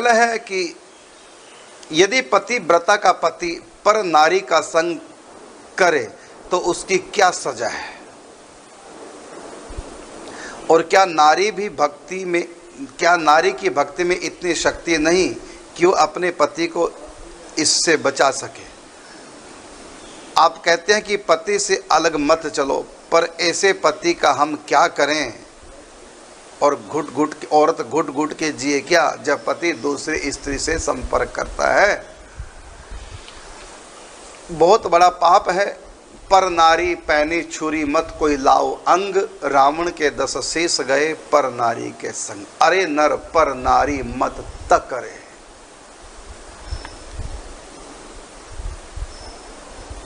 अगला है कि यदि पति व्रता का पति पर नारी का संग करे तो उसकी क्या सजा है, और क्या नारी की भक्ति में इतनी शक्ति नहीं कि वो अपने पति को इससे बचा सके। आप कहते हैं कि पति से अलग मत चलो, पर ऐसे पति का हम क्या करें, और औरत घुट घुट के जिए क्या जब पति दूसरी स्त्री से संपर्क करता है। बहुत बड़ा पाप है। पर नारी पैनी छुरी मत कोई लाओ अंग, रावण के 10 शेष गए पर नारी के संग। अरे नर पर नारी मत तक करे।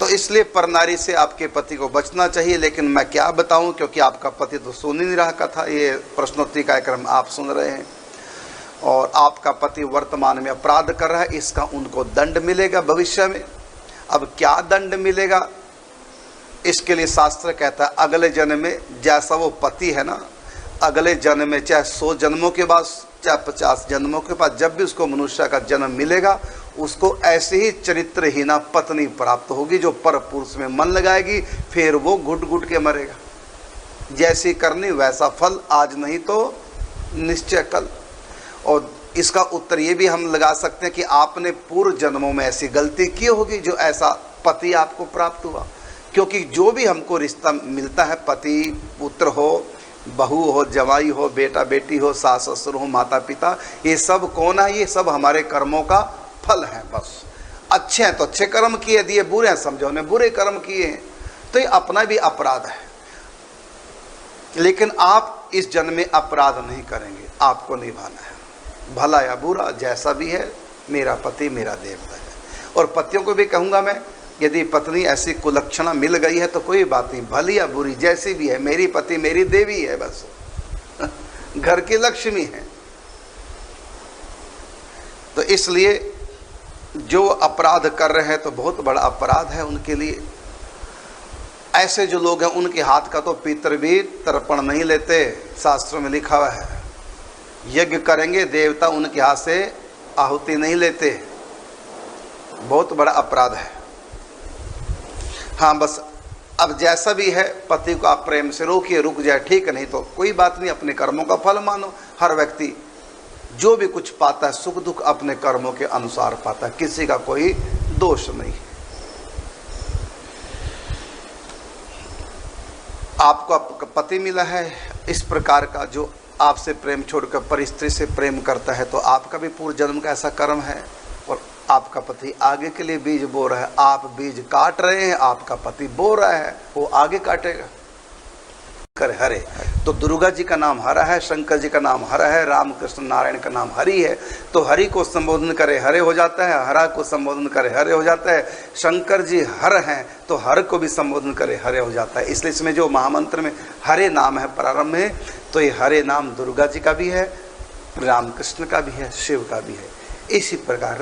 तो इसलिए पर नारी से आपके पति को बचना चाहिए। लेकिन मैं क्या बताऊं, क्योंकि आपका पति तो सुन ही नहीं रहा कथा, ये प्रश्नोत्तरी कार्यक्रम आप सुन रहे हैं, और आपका पति वर्तमान में अपराध कर रहा है, इसका उनको दंड मिलेगा भविष्य में। अब क्या दंड मिलेगा, इसके लिए शास्त्र कहता है अगले जन्म में जैसा वो पति है ना, अगले जन्म में चाहे 100 जन्मों के बाद चाहे 50 जन्मों के बाद, जब भी उसको मनुष्य का जन्म मिलेगा उसको ऐसे ही चरित्रहीना पत्नी प्राप्त होगी जो पर पुरुष में मन लगाएगी, फिर वो घुट घुट के मरेगा। जैसी करनी वैसा फल, आज नहीं तो निश्चय कल। और इसका उत्तर ये भी हम लगा सकते हैं कि आपने पूर्व जन्मों में ऐसी गलती की होगी जो ऐसा पति आपको प्राप्त हुआ। क्योंकि जो भी हमको रिश्ता मिलता है, पति पुत्र हो, बहू हो, जवाई हो, बेटा बेटी हो, सास ससुर हो, माता पिता, ये सब कौन है, ये सब हमारे कर्मों का फल है। बस अच्छे हैं तो अच्छे कर्म किए, दिए, बुरे हैं समझो ने बुरे कर्म किए हैं, तो ये अपना भी अपराध है। लेकिन आप इस जन्म में अपराध नहीं करेंगे, आपको निभाना है। भला या बुरा जैसा भी है, मेरा पति मेरा देवता है। और पतियों को भी कहूँगा मैं, यदि पत्नी ऐसी कुलक्षणा मिल गई है तो कोई बात नहीं, भली या बुरी जैसी भी है, मेरी पति मेरी देवी है, बस घर की लक्ष्मी है। तो इसलिए जो अपराध कर रहे हैं तो बहुत बड़ा अपराध है उनके लिए। ऐसे जो लोग हैं उनके हाथ का तो पितर भी तर्पण नहीं लेते, शास्त्रों में लिखा हुआ है। यज्ञ करेंगे देवता, उनके हाथ से आहुति नहीं लेते, बहुत बड़ा अपराध है। हाँ बस अब जैसा भी है, पति को आप प्रेम से रोकिए, रुक जाए ठीक, नहीं तो कोई बात नहीं, अपने कर्मों का फल मानो। हर व्यक्ति जो भी कुछ पाता है सुख दुख अपने कर्मों के अनुसार पाता है, किसी का कोई दोष नहीं। आपको आपका पति मिला है इस प्रकार का जो आपसे प्रेम छोड़कर पर स्त्री से प्रेम करता है, तो आपका भी पूर्व जन्म का ऐसा कर्म है, और आपका पति आगे के लिए बीज बो रहा है। आप बीज काट रहे हैं, आपका पति बो रहा है, वो आगे काटेगा। कर हरे, तो दुर्गा जी का नाम हरा है, शंकर जी का नाम हरा है, राम कृष्ण नारायण का नाम हरि है। तो हरि को संबोधन करे हरे हो जाता है, हरा को संबोधन करे हरे हो जाता है। शंकर जी हर हैं तो हर को भी संबोधन करे हरे हो जाता है। इसलिए इसमें जो महामंत्र में हरे नाम है प्रारंभ में, तो ये हरे नाम दुर्गा जी का भी है, राम कृष्ण का भी है, शिव का भी है। इसी प्रकार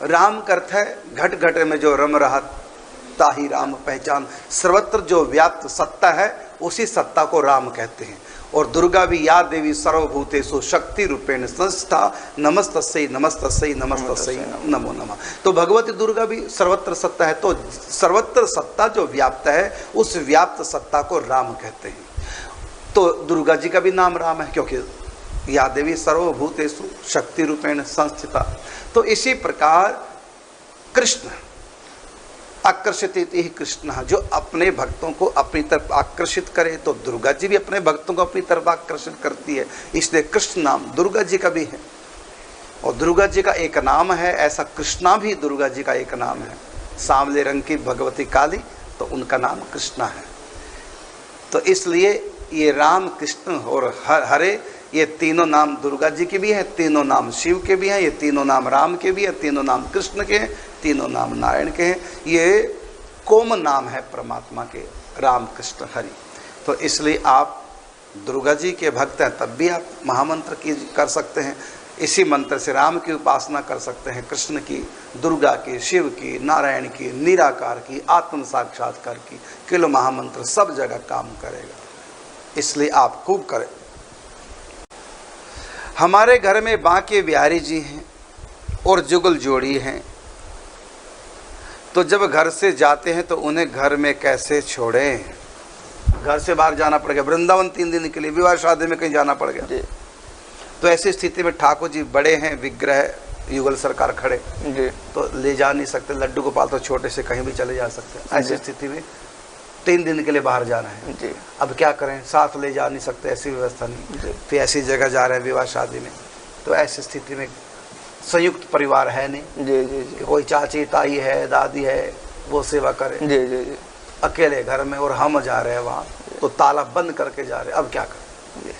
राम का अर्थ है घट घट में जो रम रहा ताही राम पहचान। सर्वत्र जो व्याप्त सत्ता है उसी सत्ता को राम कहते हैं। और दुर्गा भी या देवी सर्वभूतेषु शक्ति रूपेण संस्था नमस्तस्यै नमस्तस्यै नमस्तस्यै नमो नमः। तो भगवती दुर्गा भी सर्वत्र सत्ता है, तो सर्वत्र सत्ता जो व्याप्त है उस व्याप्त सत्ता को राम कहते हैं। तो दुर्गा जी का भी नाम राम है, क्योंकि या देवी सर्वभूतेषु शक्ति रूपेण संस्थिता। तो इसी प्रकार कृष्ण आकर्षित ही कृष्ण, जो अपने भक्तों को अपनी तरफ आकर्षित करे, तो दुर्गा जी भी अपने भक्तों को अपनी तरफ आकर्षित करती है। इसलिए कृष्ण नाम दुर्गा जी का भी है, और दुर्गा जी का एक नाम है, ऐसा कृष्णा भी दुर्गा जी का एक नाम है। सांवले रंग की भगवती काली, तो उनका नाम कृष्णा है। तो इसलिए ये राम कृष्ण और हरे, ये तीनों नाम दुर्गा जी के भी हैं, तीनों नाम शिव के भी हैं, ये तीनों नाम राम के भी हैं, तीनों नाम कृष्ण के हैं, तीनों नाम नारायण के हैं। ये कॉमन नाम है परमात्मा के, राम कृष्ण हरि। तो इसलिए आप दुर्गा जी के भक्त हैं तब भी आप महामंत्र की कर सकते हैं। इसी मंत्र से राम की उपासना कर सकते हैं, कृष्ण की, दुर्गा की, शिव की, नारायण की, निराकार की, आत्म साक्षात्कार की। किलो महामंत्र सब जगह काम करेगा, इसलिए आप खूब करें। हमारे घर में बांके बिहारी जी हैं और जुगल जोड़ी हैं, तो जब घर से जाते हैं तो उन्हें घर में कैसे छोड़ें? घर से बाहर जाना पड़ गया, वृंदावन 3 दिन के लिए, विवाह शादी में कहीं जाना पड़ गया, तो ऐसी स्थिति में ठाकुर जी बड़े हैं, विग्रह युगल सरकार खड़े जी, तो ले जा नहीं सकते। लड्डू गोपाल तो छोटे से कहीं भी चले जा सकते हैं। ऐसी स्थिति में 3 दिन के लिए बाहर जाना है जी। अब क्या करें, साथ ले जा नहीं सकते, ऐसी व्यवस्था नहीं, फिर ऐसी जगह जा रहे हैं विवाह शादी में, तो ऐसी स्थिति में संयुक्त परिवार है नहीं जी जी जी, कोई चाची ताई है, दादी है, वो सेवा करे जी जी जी, अकेले घर में, और हम जा रहे हैं वहाँ, तो ताला बंद करके जा रहे हैं, अब क्या करें?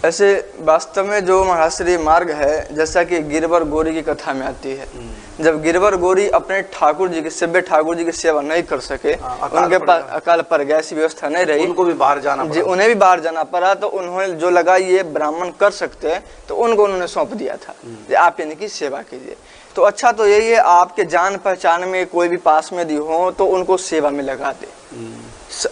ऐसे वास्तव में जो महाश्री मार्ग है, जैसा कि गिरवर गौरी की कथा में आती है, जब गिरवर गौरी अपने ठाकुर जी के सेव्य ठाकुर जी की सेवा नहीं कर सके, उनके पास अकाल पड़ गया, ऐसी व्यवस्था नहीं रही, उनको भी बाहर जाना जी, उन्हें भी बाहर जाना पड़ा, तो उन्होंने जो लगा ये ब्राह्मण कर सकते हैं, तो उनको उन्होंने सौंप दिया था कि आप इनकी सेवा कीजिए। तो अच्छा तो यही है, आपके जान पहचान में कोई भी पास में दी हो तो उनको सेवा में लगा दे,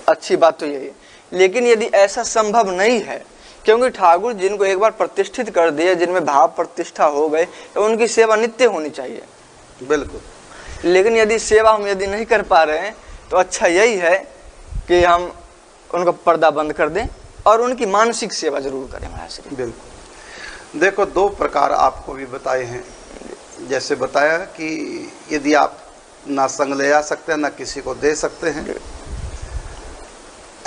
अच्छी बात तो यही है। लेकिन यदि ऐसा संभव नहीं है, क्योंकि ठाकुर जिनको एक बार प्रतिष्ठित कर दिए, जिनमें भाव प्रतिष्ठा हो गए, तो उनकी सेवा नित्य होनी चाहिए, बिल्कुल। लेकिन यदि सेवा हम यदि नहीं कर पा रहे हैं, तो अच्छा यही है कि हम उनका पर्दा बंद कर दें और उनकी मानसिक सेवा जरूर करें महाराज। बिल्कुल। देखो 2 प्रकार आपको भी बताए हैं, जैसे बताया कि यदि आप ना संग ले जा सकते हैं, ना किसी को दे सकते हैं,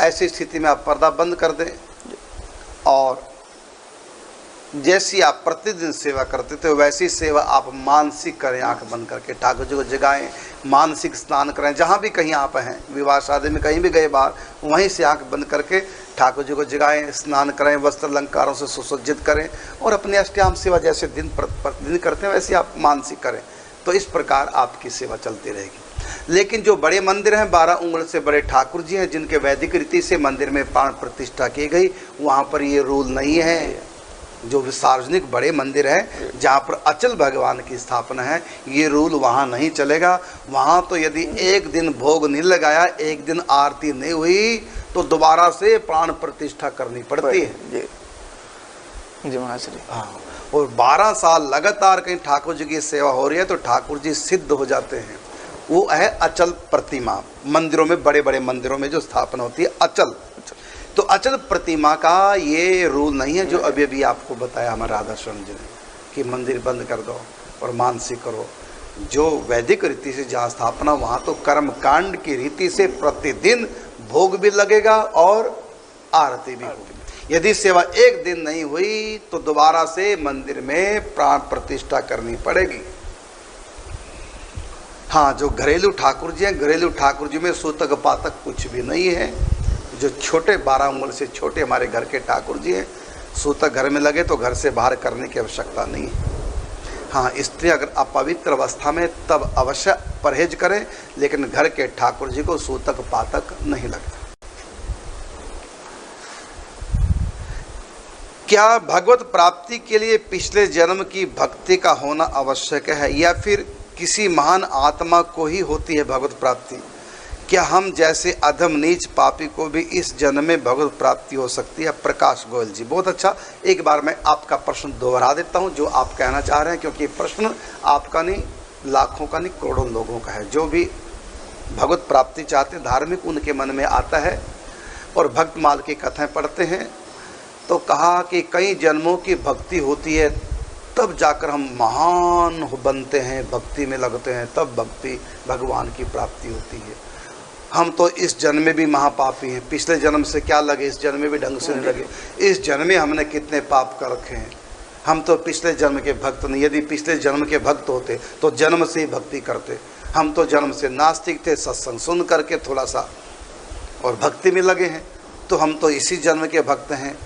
ऐसी स्थिति में आप पर्दा बंद कर दें, और जैसी आप प्रतिदिन सेवा करते थे वैसी सेवा आप मानसिक करें, आंख बंद करके ठाकुर जी को जगाएं, मानसिक स्नान करें। जहाँ भी कहीं आप हैं, विवाह शादी में कहीं भी गए बाहर, वहीं से आंख बंद करके ठाकुर जी को जगाएं, स्नान करें, वस्त्र अलंकारों से सुसज्जित करें, और अपने अष्टयाम सेवा जैसे दिन प्रतिदिन करते हैं वैसे आप मानसिक करें, तो इस प्रकार आपकी सेवा चलती रहेगी। लेकिन जो बड़े मंदिर हैं, 12 उंगल से बड़े ठाकुर जी हैं, जिनके वैदिक रीति से मंदिर में प्राण प्रतिष्ठा की गई, वहाँ पर ये रूल नहीं है। जो सार्वजनिक बड़े मंदिर हैं जहाँ पर अचल भगवान की स्थापना है, ये रूल वहाँ नहीं चलेगा। वहाँ तो यदि एक दिन भोग नहीं लगाया, एक दिन आरती नहीं हुई, तो दोबारा से प्राण प्रतिष्ठा करनी पड़ती है जी महाश्री। हाँ, और 12 साल लगातार कहीं ठाकुर जी की सेवा हो रही है तो ठाकुर जी सिद्ध हो जाते हैं। वो है अचल प्रतिमा, मंदिरों में, बड़े बड़े मंदिरों में जो स्थापना होती है अचल, तो अचल प्रतिमा का ये रूल नहीं है जो अभी अभी आपको बताया हमारे राधा शरण जी ने, कि मंदिर बंद कर दो और मानसिक करो। जो वैदिक रीति से जहाँ स्थापना, वहाँ तो कर्म कांड की रीति से प्रतिदिन भोग भी लगेगा और आरती भी होगी। यदि सेवा एक दिन नहीं हुई तो दोबारा से मंदिर में प्राण प्रतिष्ठा करनी पड़ेगी। हाँ, जो घरेलू ठाकुर जी हैं, घरेलू ठाकुर जी में सूतक पातक कुछ भी नहीं है। जो छोटे 12 उंगल से छोटे हमारे घर के ठाकुर जी हैं, सूतक घर में लगे तो घर से बाहर करने की आवश्यकता नहीं है। हाँ, स्त्री अगर अपवित्र अवस्था में तब अवश्य परहेज करें, लेकिन घर के ठाकुर जी को सूतक पातक नहीं लगता। क्या भगवत प्राप्ति के लिए पिछले जन्म की भक्ति का होना आवश्यक है, या फिर किसी महान आत्मा को ही होती है भगवत प्राप्ति? क्या हम जैसे अधम नीच पापी को भी इस जन्म में भगवत प्राप्ति हो सकती है? प्रकाश गोयल जी, बहुत अच्छा। एक बार मैं आपका प्रश्न दोहरा देता हूं जो आप कहना चाह रहे हैं, क्योंकि प्रश्न आपका नहीं, लाखों का नहीं, करोड़ों लोगों का है। जो भी भगवत प्राप्ति चाहते हैं, धार्मिक उनके मन में आता है और भक्तमाल की कथाएं पढ़ते हैं, तो कहा कि कई जन्मों की भक्ति होती है, तब जाकर हम महान बनते हैं, भक्ति में लगते हैं, तब भक्ति भगवान की प्राप्ति होती है। हम तो इस जन्म में भी महापापी हैं, पिछले जन्म से क्या लगे, इस जन्म में भी ढंग से नहीं लगे, इस जन्म में हमने कितने पाप कर रखे हैं, हम तो पिछले जन्म के भक्त नहीं। यदि पिछले जन्म के भक्त होते तो जन्म से ही भक्ति करते। हम तो जन्म से नास्तिक थे, सत्संग सुन करके थोड़ा सा और भक्ति में लगे हैं, तो हम तो इसी जन्म के भक्त हैं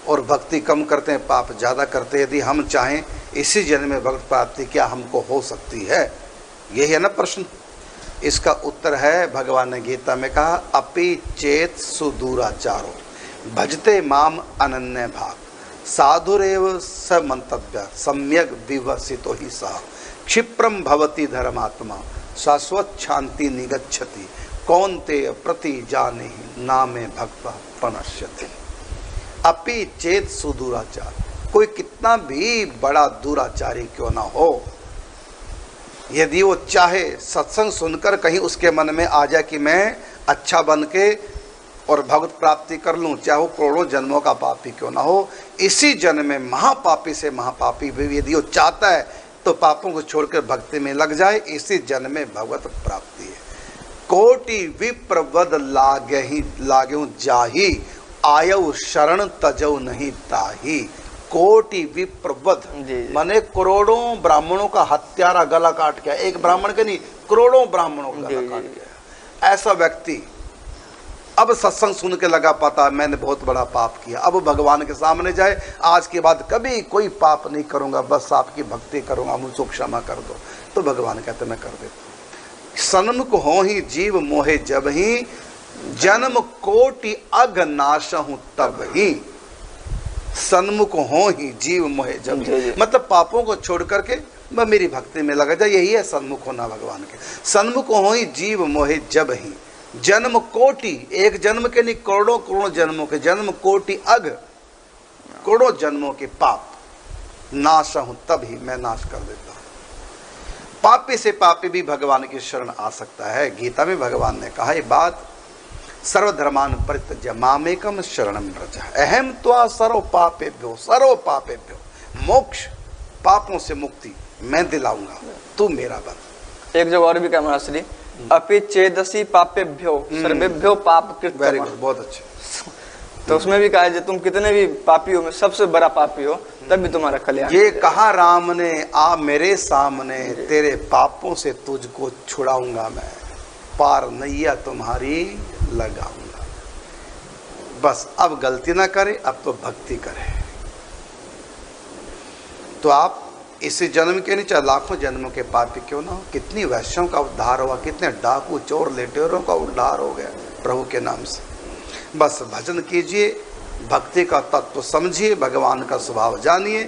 और भक्ति कम करते हैं, पाप ज़्यादा करते हैं। यदि हम चाहें इसी जन्म में भक्त प्राप्ति क्या हमको हो सकती है? यही है ना प्रश्न। इसका उत्तर है, भगवान ने गीता में कहा, अपि चेत सुदूराचारो भजते माम अनन्य भाग साधुरेव स मंतव्य सम्यक विवसितो ही सह क्षिप्रम भवति धर्मात्मा शाश्वत शांति निगच्छति कौन्तेय प्रति जाने नामे भक्त पनश्यति। अपि चेत सुदूराचार, कोई कितना भी बड़ा दुराचारी क्यों ना हो, यदि वो चाहे सत्संग सुनकर कहीं उसके मन में आ जाए कि मैं अच्छा बन के और भगवत प्राप्ति कर लूं, चाहे वो करोड़ों जन्मों का पापी क्यों ना हो, इसी जन्म में महापापी से महापापी भी यदि वो चाहता है तो पापों को छोड़कर भक्ति में लग जाए, इसी जन्म में भगवत प्राप्ति है। कोटि विप्रवद लागेहु जाही, आयु शरण तजऊ नहीं ताही। कोटि विप्रवद माने करोड़ों ब्राह्मणों का हत्यारा गला काट गया, एक ब्राह्मण के नहीं करोड़ों ब्राह्मणों का गला काट गया। ऐसा व्यक्ति अब सत्संग सुन के लगा पाता मैंने बहुत बड़ा पाप किया, अब भगवान के सामने जाए, आज के बाद कभी कोई पाप नहीं करूंगा, बस आपकी भक्ति करूंगा, मुझको क्षमा कर दो, तो भगवान कहते मैं कर देता हूं। सन्मुख हो ही जीव मोहे जब ही, जन्म कोटि अघ नाशहु तब ही। सन्मुख हो ही जीव मोहे जब ही, मतलब पापों को छोड़ करके मैं मेरी भक्ति में लगा जाए, यही है सन्मुख होना भगवान के। सन्मुख हो ही जीव मोहे जब ही, जन्म कोटि, एक जन्म के नहीं करोड़ों करोड़ों जन्मों के, जन्म कोटि अघ, करोड़ों जन्मों के पाप नाश हूं तब ही मैं नाश कर देता हूं। पापी से पापी भी भगवान की शरण आ सकता है। गीता में भगवान ने कहा ये बात, सर्वधर्मान परित्यज्य मामेकम शरणम व्रज अहम त्वा सर्व पापेभ्यो मोक्ष, पापों से मुक्ति मैं दिलाऊंगा, तू मेरा बन। एक जगह और भी कहा महाराज श्री, अपि चेदसी पापेभ्यो सर्वेभ्यो पाप कृत। वेरी गुड, बहुत अच्छे। तो उसमें भी कहा है तुम कितने भी पापी हो में सबसे बड़ा पापी हो तब भी तुम्हारा कल्याण। ये कहा राम ने, आ मेरे सामने तेरे पापों से तुझको छुड़ाऊंगा मैं, पार नैया तुम्हारी लगाऊंगा। बस अब गलती ना करे, अब तो भक्ति करे, तो आप इसी जन्म के नहीं चाहे लाखों जन्मों के पापी क्यों ना हो। कितनी वैश्यों का उद्धार हुआ, कितने डाकू चोर लुटेरों का उद्धार हो गया प्रभु के नाम से। बस भजन कीजिए, भक्ति का तत्व समझिए, भगवान का स्वभाव जानिए।